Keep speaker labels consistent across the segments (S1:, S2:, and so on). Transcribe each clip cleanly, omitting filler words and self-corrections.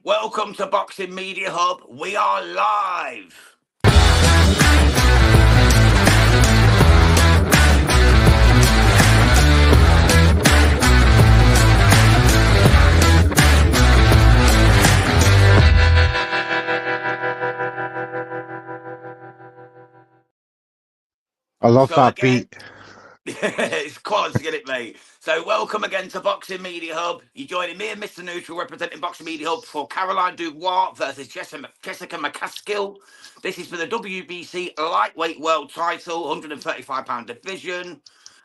S1: Welcome to Boxing Media Hub. We are live.
S2: I love
S1: So
S2: that
S1: again,
S2: beat.
S1: it's quality, get it, mate. So welcome again to Boxing Media Hub. You're joining me and Mr. Neutral representing Boxing Media Hub for Caroline Dubois versus Jessica McCaskill. This is for the WBC lightweight world title, £135 division.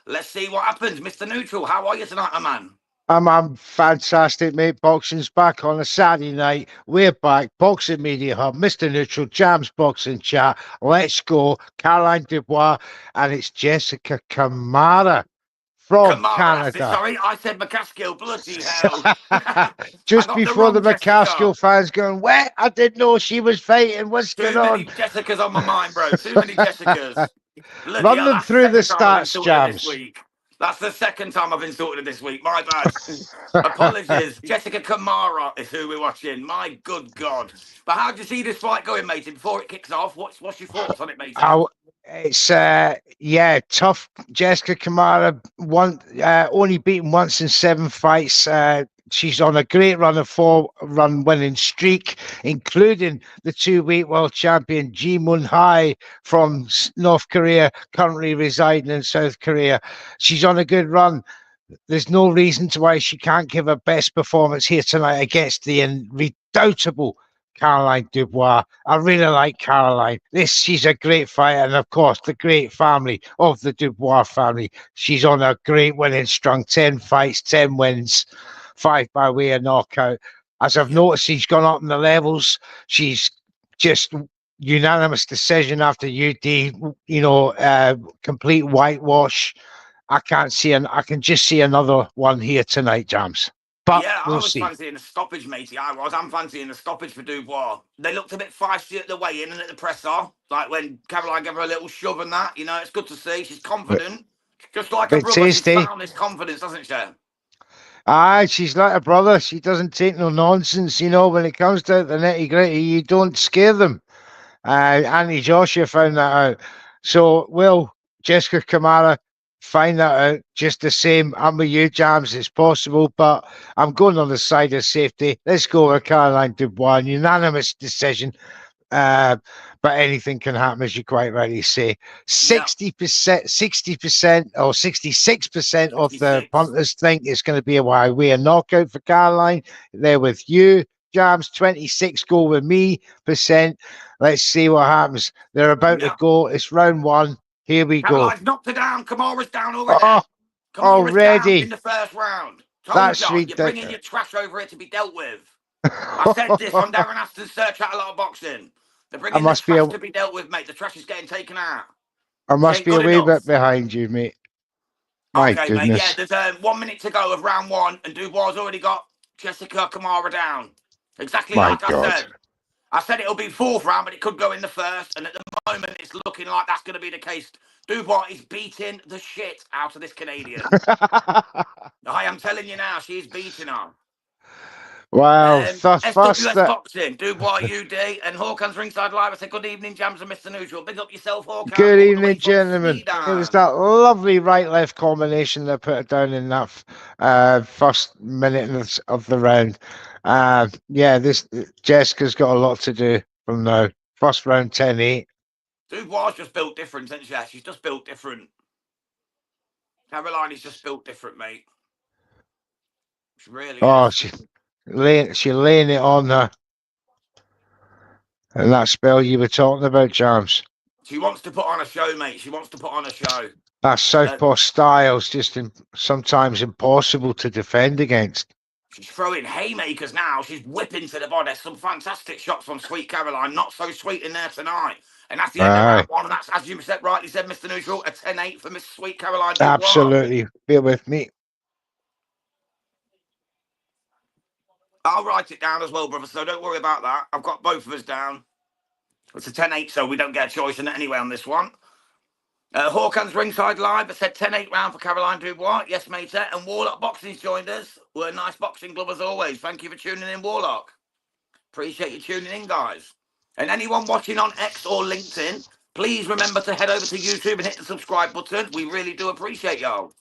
S1: Let's see what happens. Mr. Neutral, how are you tonight, my man?
S2: I'm fantastic, mate. Boxing's back on a Saturday night. We're back. Boxing Media Hub, Mr. Neutral, Jams Boxing Chat. Let's go. Caroline Dubois, and it's Jessica Camara from
S1: Camara, that's it.
S2: Canada.
S1: Sorry, I said McCaskill. Bloody hell. I
S2: Just
S1: got the
S2: before the
S1: wrong Jessica.
S2: McCaskill fans going, "Where? I didn't know she was fighting. What's going
S1: Too many
S2: on?"
S1: Jessicas on my mind, bro. Too many Jessicas. Bloody
S2: Run
S1: hell,
S2: them
S1: that's the
S2: through the
S1: second time I've
S2: stats,
S1: insulted her this
S2: Jams.
S1: week. That's the second time I've insulted her this week. My bad. Apologies. Jessica Camara is who we're watching. My good God. But how do you see this fight going, matey? Before it kicks off, what's your thoughts on it, matey?
S2: It's tough. Jessica Camara only beaten once in 7 fights. She's on a great run, of 4-run winning streak, including the 2-week world champion Ji Mun Hai from North Korea, currently residing in South Korea. She's on a good run. There's no reason to why she can't give her best performance here tonight against the redoubtable Caroline Dubois. I really like Caroline. She's a great fighter, and of course, the great family of the Dubois family. She's on a great winning strong, 10 fights, 10 wins, 5 by way of knockout. As I've noticed, she's gone up in the levels. She's just unanimous decision after UD, complete whitewash. I can't see I can just see another one here tonight, Jams. But
S1: Yeah, I
S2: we'll
S1: was
S2: see.
S1: fancying a stoppage, matey. I'm fancying a stoppage for Dubois. They looked a bit feisty at the weigh-in and at the presser. Like when Caroline gave her a little shove and that. You know, it's good to see. She's confident. Just like her
S2: Bit
S1: brother, she's
S2: tasty.
S1: found this confidence, hasn't she?
S2: Aye, she's like a brother. She doesn't take no nonsense. When it comes to the nitty gritty, you don't scare them. Anthony Joshua found that out. So, will Jessica Camara find that out just the same? I'm with you, Jams. It's possible, but I'm going on the side of safety. Let's go with Caroline Dubois. Unanimous decision. But anything can happen, as you quite rightly say. 60%, 60% or 66% of the
S1: 56.
S2: punters think it's going to be a way a knockout for Caroline. They're with you. Jams 26 go with me percent. Let's see what happens. They're about to go. It's round 1. Here we go.
S1: Caroline's knocked her down. Kamara's down already.
S2: Oh,
S1: Kamara's down in
S2: already.
S1: the first round. Told
S2: That's
S1: you, you're bringing
S2: ridiculous.
S1: your trash over here to be dealt with. I said this on Darren Aston's Search Out a Lot of Boxing. They're
S2: I
S1: bringing the
S2: must be
S1: trash to be dealt with, mate. The trash is getting taken out.
S2: I
S1: She
S2: must
S1: ain't
S2: be a
S1: good
S2: wee bit
S1: enough.
S2: behind you, mate. My
S1: Okay, mate. Yeah,
S2: goodness.
S1: there's 1 minute to go of round 1, and Dubois already got Jessica Camara down. Exactly
S2: My
S1: like I
S2: God.
S1: said. I said it'll be 4th round, but it could go in the 1st. And at the moment, it's looking like that's going to be the case. Dubois is beating the shit out of this Canadian. I am telling you now, she's beating her.
S2: Wow,
S1: SWS Boxing, Dubois UD, and Hawkins Ringside Live. I said, good evening, Jams and Mr. Neutral. Big up yourself, Hawkins.
S2: Good
S1: All the way
S2: evening,
S1: from
S2: gentlemen.
S1: Sweden.
S2: It was that lovely right-left combination that put it down in that first minute of the round. This Jessica's got a lot to do from now. First round 10-8.
S1: Dubois just built different, isn't she? She's just built different. Caroline is just built different, mate. She really is.
S2: She's laying it on her. And that spell you were talking about, James.
S1: She wants to put on a show, mate. She wants to put on a show.
S2: That southpaw style's just sometimes impossible to defend against.
S1: She's throwing haymakers now. She's whipping to the body. There's some fantastic shots from Sweet Caroline. Not so sweet in there tonight. And that's the end of round 1. And that's, as you rightly said, Mr. Neutral, a 10-8 for Miss Sweet Caroline Dubois.
S2: Absolutely. Bear with me.
S1: I'll write it down as well, brother, so don't worry about that. I've got both of us down. It's a 10-8, so we don't get a choice in it anyway on this one. Hawkins Ringside Live. I said 10-8 round for Caroline Dubois. Yes, mate. And Warlock Boxing's joined us. We're a nice boxing club as always. Thank you for tuning in, Warlock. Appreciate you tuning in, guys. And anyone watching on X or LinkedIn, please remember to head over to YouTube and hit the subscribe button. We really do appreciate y'all.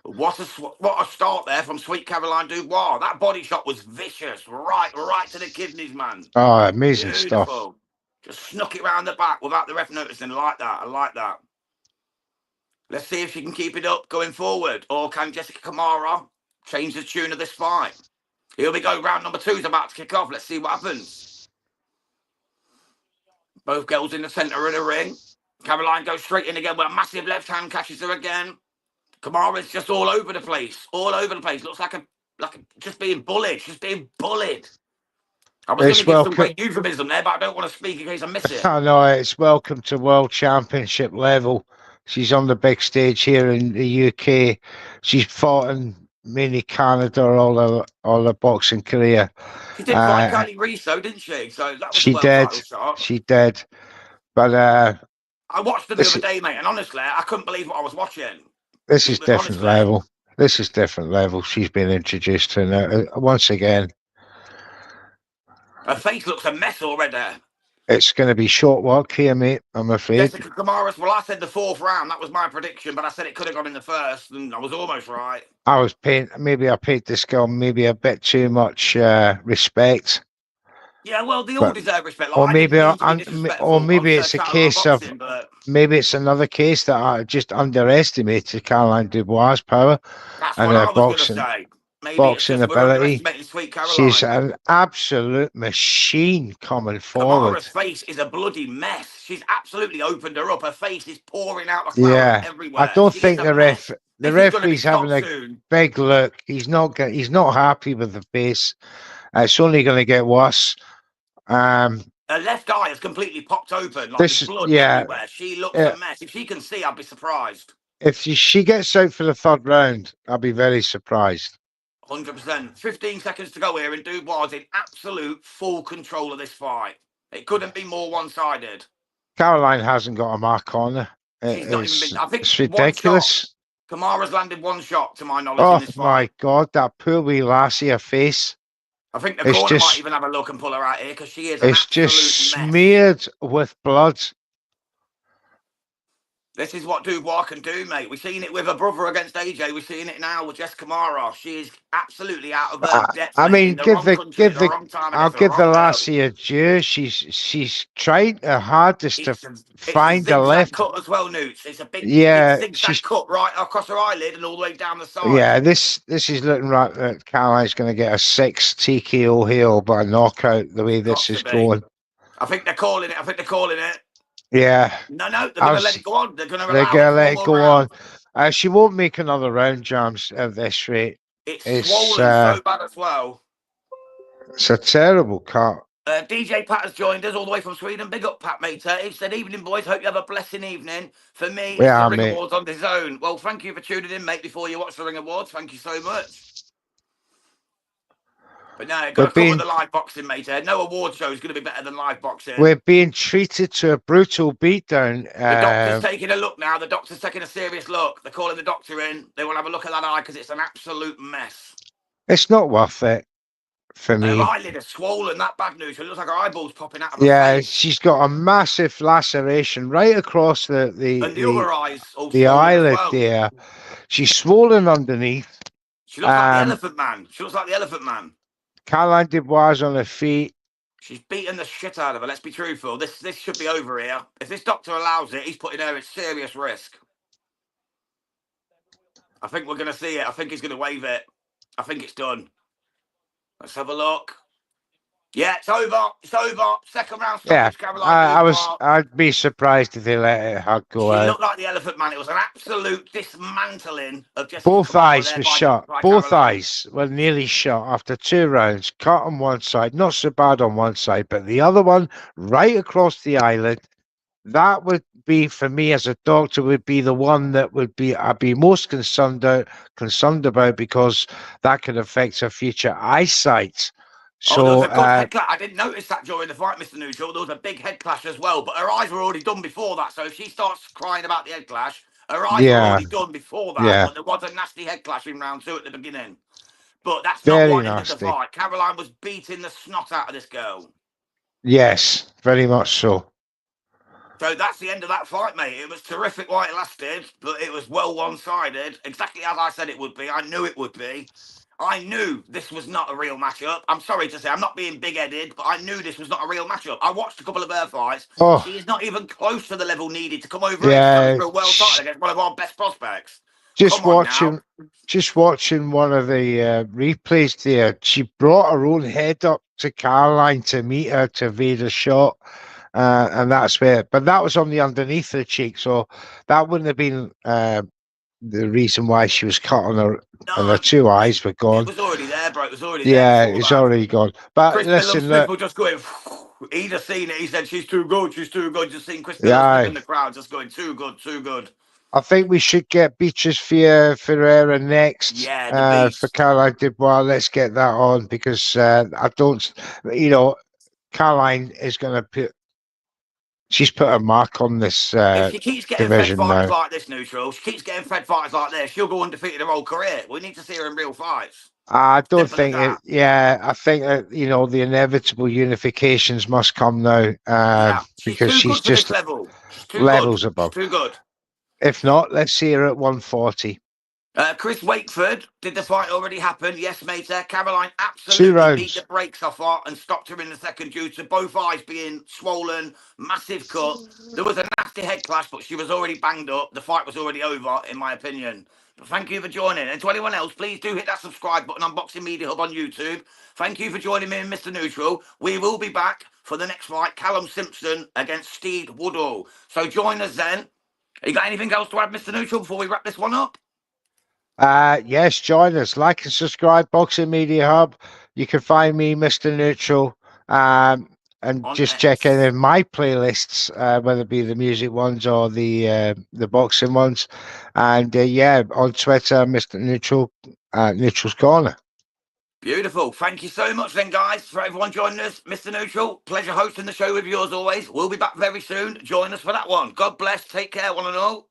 S1: What a start there from Sweet Caroline Dubois. That body shot was vicious, right to the kidneys, man.
S2: Oh, amazing stuff.
S1: Beautiful. Just snuck it round the back without the ref noticing. I like that. Let's see if she can keep it up going forward, or can Jessica Camara change the tune of this fight? Here we go. Round number 2 is about to kick off. Let's see what happens. Both girls in the centre of the ring. Caroline goes straight in again with a massive left hand, catches her again. Kamara's just all over the place. Looks like just being bullied. I was going to give some great euphemism there, but I don't want to speak in case I miss it.
S2: I know, it's welcome to World Championship level. She's on the big stage here in the UK. She's fought in mainly Canada all her boxing career.
S1: She did fight Kylie Reese, though, didn't she? So that was
S2: she
S1: a world title shot.
S2: She did. But
S1: I watched her the other day, mate, and honestly, I couldn't believe what I was watching.
S2: This is different level. This is different level. She's been introduced to once again.
S1: Her face looks a mess already.
S2: It's going to be short work here, mate, I'm afraid.
S1: Jessica Camara's, well, I said the 4th round. That was my prediction, but I said it could have gone in the 1st, and I was almost right.
S2: Maybe I paid this girl maybe a bit too much respect.
S1: Yeah, well, they all deserve respect. Like,
S2: or maybe it's a case of maybe it's another case that I just underestimated Caroline Dubois' power and her boxing ability. She's an absolute machine coming forward.
S1: Camara's face is a bloody mess. She's absolutely opened her up. Her face is pouring out the flour everywhere.
S2: I don't think the referee's having a big look. He's not happy with the face. It's only going to get worse.
S1: Her left eye has completely popped open. Like there's blood everywhere. She looks a mess. If she can see, I'd be surprised.
S2: If she gets out for the 3rd round, I'll be very surprised.
S1: 100%. 15 seconds to go here, and Dubois is in absolute full control of this fight. It couldn't be more one-sided.
S2: Caroline hasn't got a mark on her. It's ridiculous.
S1: Camara's landed 1 shot, to my knowledge, in this fight.
S2: Oh, my God, that poor wee lassie, her face.
S1: I think the corner might even have a look and pull her out here, because she is
S2: an absolute just smeared with blood.
S1: This is what Dubois can do, mate. We've seen it with her brother against AJ. We're seeing it now with Jessica Camara. She is absolutely out of her depth.
S2: I mean, I'll give the lassie a due. She's tried her hardest to find a left
S1: cut as well, Newts. It's a big zigzag cut right across her eyelid and all the way down the side.
S2: Yeah, this is looking like that Caroline's going to get a 6 TKO here by knockout. The way this is going,
S1: I think they're calling it.
S2: Yeah.
S1: No, they're going to let it go on. They're going to
S2: let it go on. She won't make another round, Jams, at this rate.
S1: It's swollen so bad as well.
S2: It's a terrible cut.
S1: DJ Pat has joined us all the way from Sweden. Big up, Pat, mate. He said, evening, boys. Hope you have a blessing evening. For me, it's the Ring Awards on the Zone. Well, thank you for tuning in, mate, before you watch the Ring Awards. Thank you so much. But no, got to cover the live boxing, mate. No award show is going to be better than live boxing.
S2: We're being treated to a brutal beatdown.
S1: The doctor's taking a look now. The doctor's taking a serious look. They're calling the doctor in. They want to have a look at that eye because it's an absolute mess.
S2: It's not worth it for me.
S1: Her eyelid is swollen. That bad news. It looks like her eyeball's popping out of her face.
S2: She's got a massive laceration right across the
S1: other eyes.
S2: The eyelid there. She's swollen underneath.
S1: She looks like the Elephant Man.
S2: Caroline Dubois on her feet.
S1: She's beaten the shit out of her. Let's be truthful. This should be over here. If this doctor allows it, he's putting her at serious risk. I think we're going to see it. I think he's going to wave it. I think it's done. Let's have a look. Yeah, it's over. It's over. 2nd round stoppage, Caroline.
S2: I'd be surprised if they let it go out.
S1: She looked like the Elephant Man. It was an absolute dismantling of Jessica
S2: Both eyes were shot. Both eyes were nearly shot after 2 rounds. Cut on one side, not so bad on one side, but the other one right across the eyelid. That would be, for me as a doctor, would be the one that I'd be most concerned about, because that could affect her future eyesight. So
S1: there was a good head clash. I didn't notice that during the fight, Mr. Neutral. There was a big head clash as well, but her eyes were already done before that. So if she starts crying about the head clash, her eyes were already done before that. But there was a nasty head clash in round 2 at the beginning. But that's not
S2: Very
S1: what ended the
S2: nasty.
S1: fight. Caroline was beating the snot out of this girl.
S2: Yes, very much so.
S1: So that's the end of that fight, mate. It was terrific while it lasted, but it was well one-sided, exactly as I said it would be. I knew it would be. I knew this was not a real matchup. I'm sorry to say, I'm not being big-headed, but I knew this was not a real matchup. I watched a couple of her fights.
S2: Oh,
S1: She is not even close to the level needed to come over here to challenge
S2: yeah.
S1: for a world title against one of our best prospects.
S2: Just
S1: Come on now.
S2: watching one of the replays there. She brought her own head up to Caroline to meet her to evade a shot, and that's where. But that was on the underneath of the cheek, so that wouldn't have been the reason why she was cut on her, and her
S1: No,
S2: two eyes were
S1: it
S2: gone.
S1: was already there, bro. It was already there
S2: Yeah,
S1: before
S2: it's
S1: that.
S2: already gone. But
S1: Chris Billum
S2: listen,
S1: Smith
S2: look,
S1: was just going. He'd have seen it. He said, she's too good. She's too good. Just seen Chris Billum Smith
S2: yeah,
S1: in the crowd just going, too good, too good.
S2: I think we should get Beatrice Ferreira next
S1: Yeah, the beast.
S2: for Caroline Dubois. Let's get that on because I don't, Caroline is going to put. She's put a mark on this
S1: If she keeps getting fed
S2: division
S1: fighters
S2: now.
S1: like this, Neutral, she keeps getting fed fighters like this, she'll go undefeated her whole career. We need to see her in real fights.
S2: I don't
S1: Simple as
S2: think
S1: that.
S2: it. Yeah, I think that the inevitable unifications must come now
S1: Yeah, she's
S2: because
S1: too
S2: she's
S1: good for this
S2: just
S1: level. She's too good.
S2: levels
S1: She's
S2: above.
S1: too good.
S2: If not, let's see her at 140.
S1: Chris Wakeford, did the fight already happen? Yes, mate. Caroline
S2: 2
S1: absolutely beat
S2: rounds.
S1: the brakes off her and stopped her in the second due to both eyes being swollen, massive cut. There was a nasty head clash, but she was already banged up. The fight was already over, in my opinion. But thank you for joining. And to anyone else, please do hit that subscribe button on Boxing Media Hub on YouTube. Thank you for joining me and Mr. Neutral. We will be back for the next fight, Callum Simpson against Steve Woodall. So join us then. You got anything else to add, Mr. Neutral, before we wrap this one up?
S2: Yes, join us. Like and subscribe, Boxing Media Hub. You can find me, Mr. Neutral, and
S1: On
S2: just check
S1: X.
S2: in my playlists, whether it be the music ones or the boxing ones. And yeah, on Twitter, Mr. Neutral, Neutral's Corner.
S1: Beautiful. Thank you so much then, guys, for everyone joining us. Mr. Neutral, pleasure hosting the show with you as always. We'll be back very soon. Join us for that one. God bless. Take care, one and all.